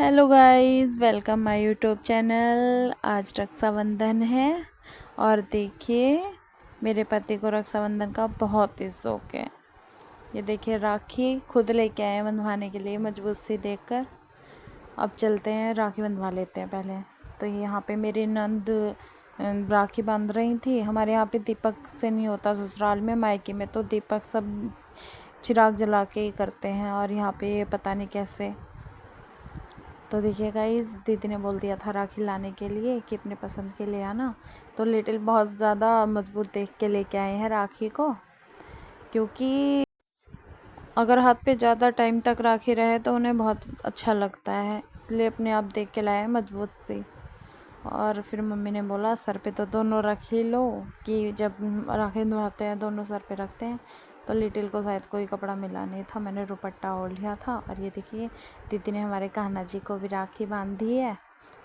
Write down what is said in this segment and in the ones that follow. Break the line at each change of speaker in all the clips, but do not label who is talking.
Hello guys, welcome my YouTube channel. आज रक्षाबंधन है और देखिए मेरे पति को रक्षाबंधन का बहुत ही शौक है। ये देखिए राखी खुद लेके आए हैं बंधवाने के लिए मजबूत सी देखकर। अब चलते हैं राखी बंधवा लेते हैं पहले। तो यहाँ पे मेरी नंद राखी बांध रही थी। हमारे यहाँ पे दीपक से नहीं होता, ससुराल में मायके में तो दीपक सब चिराग जला के ही करते हैं और यहाँ पे पता नहीं कैसे। तो देखिए गाइस, दीदी ने बोल दिया था राखी लाने के लिए कि अपने पसंद के ले आना। तो लिटिल बहुत ज़्यादा मजबूत देख के लेके आए हैं राखी को, क्योंकि अगर हाथ पे ज़्यादा टाइम तक राखी रहे तो उन्हें बहुत अच्छा लगता है, इसलिए अपने आप देख के लाए हैं मजबूत सी। और फिर मम्मी ने बोला सर पे तो दोनों रख ही लो, कि जब राखी धुलवाते हैं दोनों सर पे रखते हैं। तो लिटिल को शायद कोई कपड़ा मिला नहीं था, मैंने दुपट्टा ओढ़ लिया था। और ये देखिए दीदी ने हमारे कान्हा जी को भी राखी बांधी है।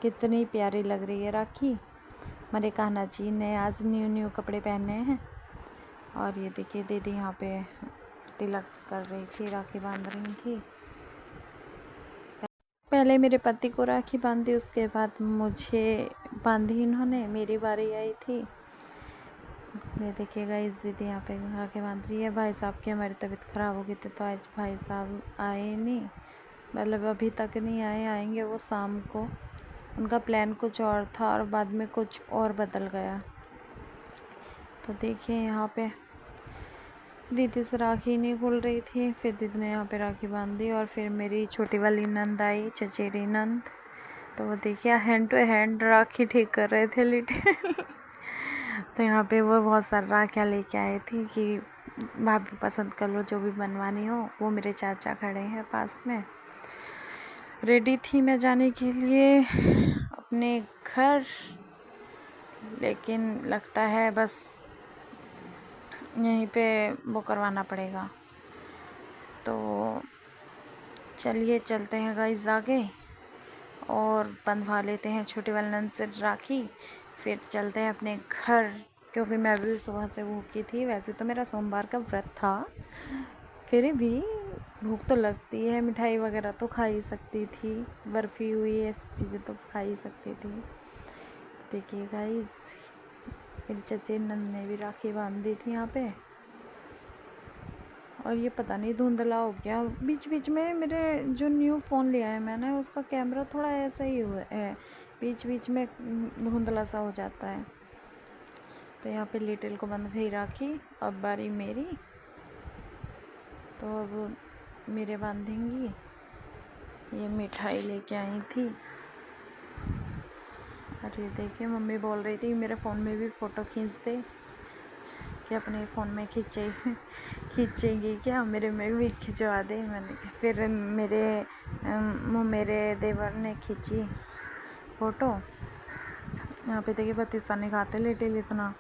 कितनी प्यारी लग रही है राखी। हमारे कान्हा जी ने आज न्यू कपड़े पहने हैं। और ये देखिए दीदी यहाँ पे तिलक कर रही थी, राखी बांध रही थी। पहले मेरे पति को राखी बांधी, उसके बाद मुझे बांधी इन्होंने, मेरी बारी आई थी। ये देखिएगा इस दीदी यहाँ पे राखी बांध रही है। भाई साहब की हमारी तबीयत ख़राब हो गई थी तो आज भाई साहब आए नहीं, मतलब अभी तक नहीं आए, आएंगे वो शाम को। उनका प्लान कुछ और था और बाद में कुछ और बदल गया। तो देखिए यहाँ पे दीदी से राखी नहीं खुल रही थी, फिर दीदी ने यहाँ पे राखी बांध दी। और फिर मेरी छोटी वाली नंद आई, चचेरी नंद। तो वो देखिए हैंड टू हैंड राखी ठीक कर रहे थे लिटिल। तो यहाँ पे वो बहुत सारी राखियाँ लेके आए थे कि भाभी पसंद कर लो जो भी बनवानी हो। वो मेरे चाचा खड़े हैं पास में। रेडी थी मैं जाने के लिए अपने घर, लेकिन लगता है बस यहीं पे वो करवाना पड़ेगा। तो चलिए चलते हैं गाइस आगे और बंधवा लेते हैं छोटी वाली नंद से राखी, फिर चलते हैं अपने घर। क्योंकि मैं भी सुबह से भूखी थी। वैसे तो मेरा सोमवार का व्रत था, फिर भी भूख तो लगती है। मिठाई वगैरह तो खा ही सकती थी, बर्फ़ी हुई ऐसी चीज़ें तो खा ही सकती थी। देखिए गाइस, मेरी चचेरी नंद ने भी राखी बांध दी थी यहाँ पे। और ये पता नहीं धुंधला हो गया बीच बीच में। मेरे जो न्यू फ़ोन लिया है मैंने, उसका कैमरा थोड़ा ऐसा ही हुआ है, बीच बीच में धुंधला सा हो जाता है। तो यहाँ पे लिटिल को बंध गई राखी, अब बारी मेरी। तो अब मेरे बांधेंगी। ये मिठाई लेके आई थी। अरे देखिए मम्मी बोल रही थी मेरे फ़ोन में भी फ़ोटो खींच दे, कि अपने फ़ोन में खींचेगी क्या, मेरे में भी खिंचवा दे। मैंने फिर मेरे देवर ने खींची फ़ोटो। यहाँ पे देखिए बत्तीसा नहीं खाते लिटिल इतना,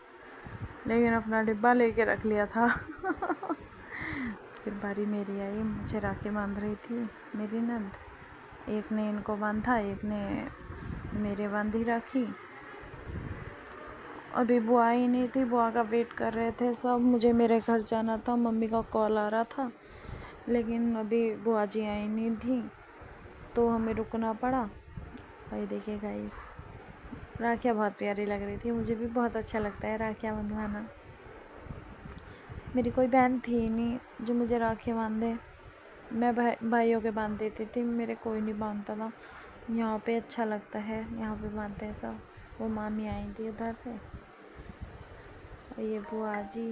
लेकिन अपना डिब्बा लेके रख लिया था। फिर बारी मेरी आई, मुझे राखी बांध रही थी मेरी नंद। एक ने इनको बांधा, एक ने मेरे बांधी राखी। अभी बुआ ही नहीं थी, बुआ का वेट कर रहे थे सब। मुझे मेरे घर जाना था, मम्मी का कॉल आ रहा था, लेकिन अभी बुआ जी आई नहीं थी तो हमें रुकना पड़ा। और ये देखिए गाइस, राखियाँ बहुत प्यारी लग रही थी। मुझे भी बहुत अच्छा लगता है राखियाँ बंधवाना। मेरी कोई बहन थी नहीं जो मुझे राखियाँ बांधे। मैं भाइयों के बांध देती थी, मेरे कोई नहीं बांधता था। यहाँ पे अच्छा लगता है, यहाँ पे बांधते हैं सब। वो मामी आई थी उधर से, और ये बुआ जी,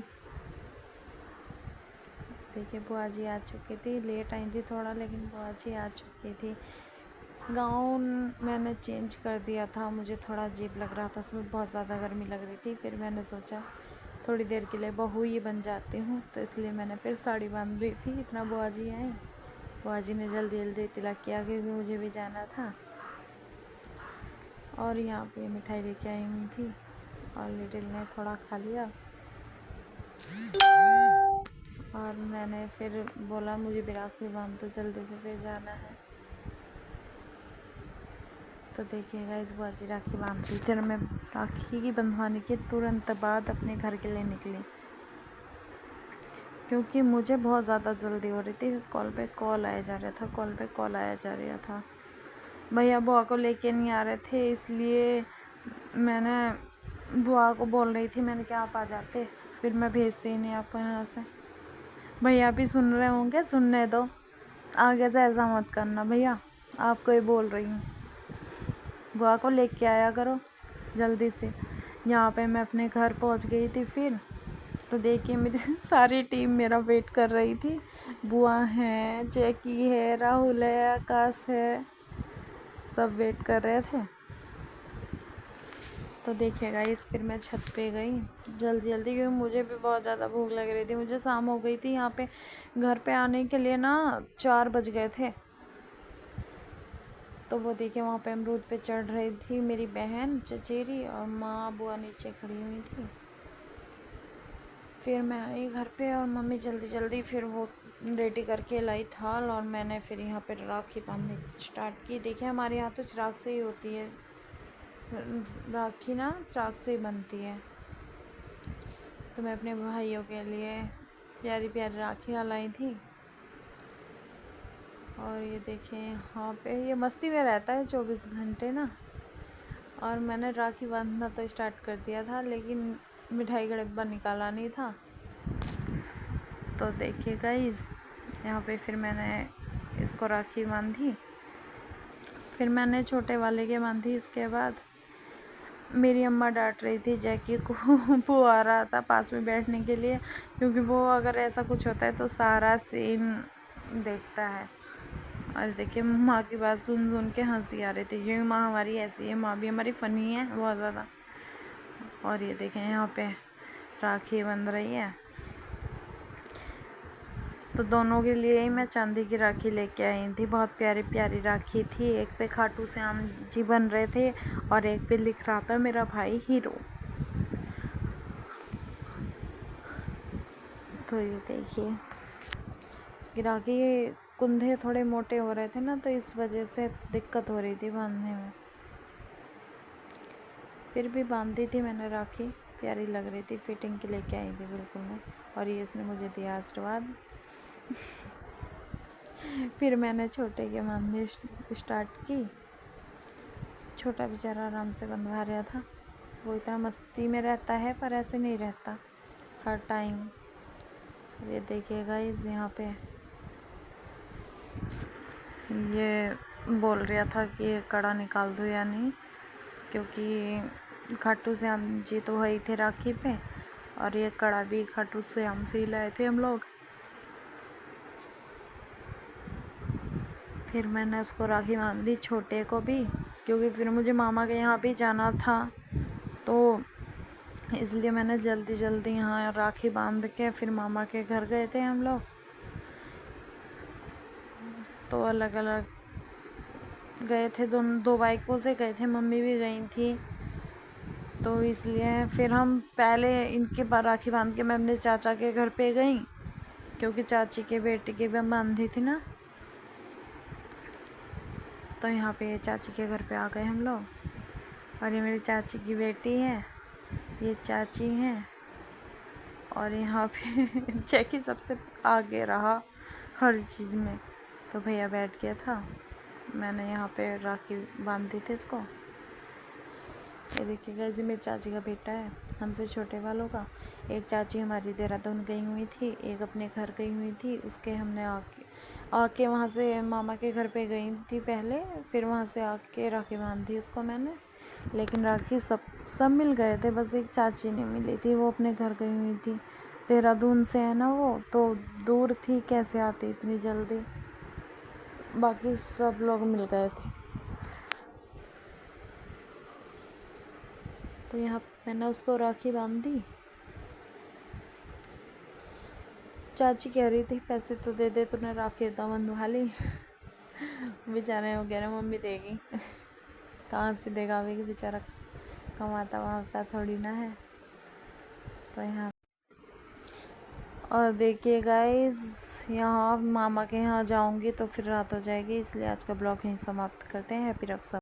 देखिए बुआ जी आ चुकी थी। लेट आई थी थोड़ा, लेकिन बुआ जी आ चुकी थी। गाउन मैंने चेंज कर दिया था, मुझे थोड़ा अजीब लग रहा था, उसमें बहुत ज़्यादा गर्मी लग रही थी। फिर मैंने सोचा थोड़ी देर के लिए बहू ही बन जाती हूँ, तो इसलिए मैंने फिर साड़ी बांध ली थी। इतना बुआ जी आई, बुआ जी ने जल्दी जल्दी तिलक किया क्योंकि मुझे भी जाना था। और यहाँ पे मिठाई लेके आई हुई थी और लिटिल ने थोड़ा खा लिया। और मैंने फिर बोला मुझे भी राखी बांध दो जल्दी से, फिर जाना है। तो देखिएगा इस बुआ जी राखी बांध रही थी और मैं राखी की बंधवाने के तुरंत बाद अपने घर के लिए निकली, क्योंकि मुझे बहुत ज़्यादा जल्दी हो रही थी। कॉल पे कॉल आया जा रहा था, कॉल पे कॉल आया जा रहा था। भैया बुआ को लेके नहीं आ रहे थे, इसलिए मैंने बुआ को बोल रही थी, मैंने क्या आप आ जाते, फिर मैं भेजती ही नहीं आपको यहाँ से। भैया भी सुन रहे होंगे, सुनने दो, आगे से ऐसा मत करना भैया, आपको ही बोल रही हूँ। बुआ को लेके आया करो जल्दी से। यहाँ पे मैं अपने घर पहुँच गई थी फिर, तो देखिए मेरी सारी टीम मेरा वेट कर रही थी। बुआ है, जैकी है, राहुल है, आकाश है, सब वेट कर रहे थे। तो देखिए गाइस, फिर मैं छत पे गई जल्दी जल्दी, क्योंकि मुझे भी बहुत ज़्यादा भूख लग रही थी। मुझे शाम हो गई थी यहाँ पे घर पे आने के लिए ना, 4 बज गए थे। तो वो देखिए वहाँ पे अमरूद पे चढ़ रही थी मेरी बहन चचेरी, और माँ बुआ नीचे खड़ी हुई थी। फिर मैं आई घर पे, और मम्मी जल्दी जल्दी फिर वो रेडी करके लाई थाल, और मैंने फिर यहाँ पे राखी बांधनी स्टार्ट की। देखिए हमारे यहाँ तो चिराग से ही होती है राखी ना, चिराग से ही बनती है। तो मैं अपने भाइयों के लिए प्यारी प्यारी राखियाँ लाई थी। और ये देखें यहाँ पे ये मस्ती में रहता है 24 घंटे ना। और मैंने राखी बांधना तो स्टार्ट कर दिया था, लेकिन मिठाई का डिब्बा निकाला नहीं था। तो देखिए गाइस, यहाँ पे फिर मैंने इसको राखी बांधी, फिर मैंने छोटे वाले के बांधी। इसके बाद मेरी अम्मा डांट रही थी जैकी को वो आ रहा था पास में बैठने के लिए, क्योंकि वो अगर ऐसा कुछ होता है तो सारा सीन देखता है। और देखिए माँ की बात सुन सुन के हंसी आ रही थी, क्योंकि माँ हमारी ऐसी है, माँ भी हमारी फ़नी है बहुत ज़्यादा। और ये देखें यहाँ पे राखी बंध रही है। तो दोनों के लिए ही मैं चांदी की राखी लेके आई थी। बहुत प्यारी प्यारी राखी थी। एक पे खाटू श्याम जी बन रहे थे, और एक पे लिख रहा था मेरा भाई हीरो। तो ये देखिए, इसकी राखी के कुंधे थोड़े मोटे हो रहे थे ना, तो इस वजह से दिक्कत हो रही थी बांधने में। फिर भी बांध दी थी मैंने राखी, प्यारी लग रही थी, फिटिंग की लेके आई थी बिल्कुल मैं। और ये इसने मुझे दिया आशीर्वाद। फिर मैंने छोटे के बांधने स्टार्ट की। छोटा बेचारा आराम से बंधवा रहा था, वो इतना मस्ती में रहता है पर ऐसे नहीं रहता हर टाइम। ये देखिएगा इस यहाँ पे ये बोल रहा था कि ये कड़ा निकाल दो या नहीं, क्योंकि खाटू श्याम जी तो वही थे राखी पे, और ये कड़ा भी खाटू श्याम से ही लाए थे हम लोग। फिर मैंने उसको राखी बांध दी, छोटे को भी, क्योंकि फिर मुझे मामा के यहाँ भी जाना था, तो इसलिए मैंने जल्दी जल्दी यहाँ राखी बांध के फिर मामा के घर गए थे हम लोग। तो अलग अलग गए थे, दो बाइकों से गए थे, मम्मी भी गई थी। तो इसलिए फिर हम पहले इनके राखी बांध के मैं अपने चाचा के घर पे गई, क्योंकि चाची के बेटे की भी बांधी थी ना। तो यहाँ पे चाची के घर पे आ गए हम लोग, और ये मेरी चाची की बेटी है, ये चाची हैं। और यहाँ पे जैकी सबसे आगे रहा हर चीज़ में, तो भैया बैठ गया था। मैंने यहाँ पे राखी बांध दी थी इसको। ये देखिएगा, जी मेरी चाची का बेटा है, हमसे छोटे वालों का। एक चाची हमारी देहरादून गई हुई थी, एक अपने घर गई हुई थी, उसके हमने आके वहाँ से मामा के घर पे गई थी पहले, फिर वहाँ से आके राखी बांध दी उसको मैंने। लेकिन राखी सब मिल गए थे, बस एक चाची नहीं मिली थी, वो अपने घर गई हुई थी। देहरादून से है ना वो, तो दूर थी, कैसे आती इतनी जल्दी। बाकी सब लोग मिल गए थे। तो यहाँ मैंने उसको राखी बांध दी। चाची कह रही थी पैसे तो दे दे, तूने राखी तो बंधवा ली। बेचारे हो गया ना, मम्मी देगी कहाँ से देगा अभी, कि बेचारा कमाता वमाता थोड़ी ना है। तो यहाँ और देखिए गाइस, यहाँ मामा के यहाँ जाऊँगी तो फिर रात हो जाएगी, इसलिए आज का ब्लॉग यहीं समाप्त करते हैं। हैप्पी रक्षा।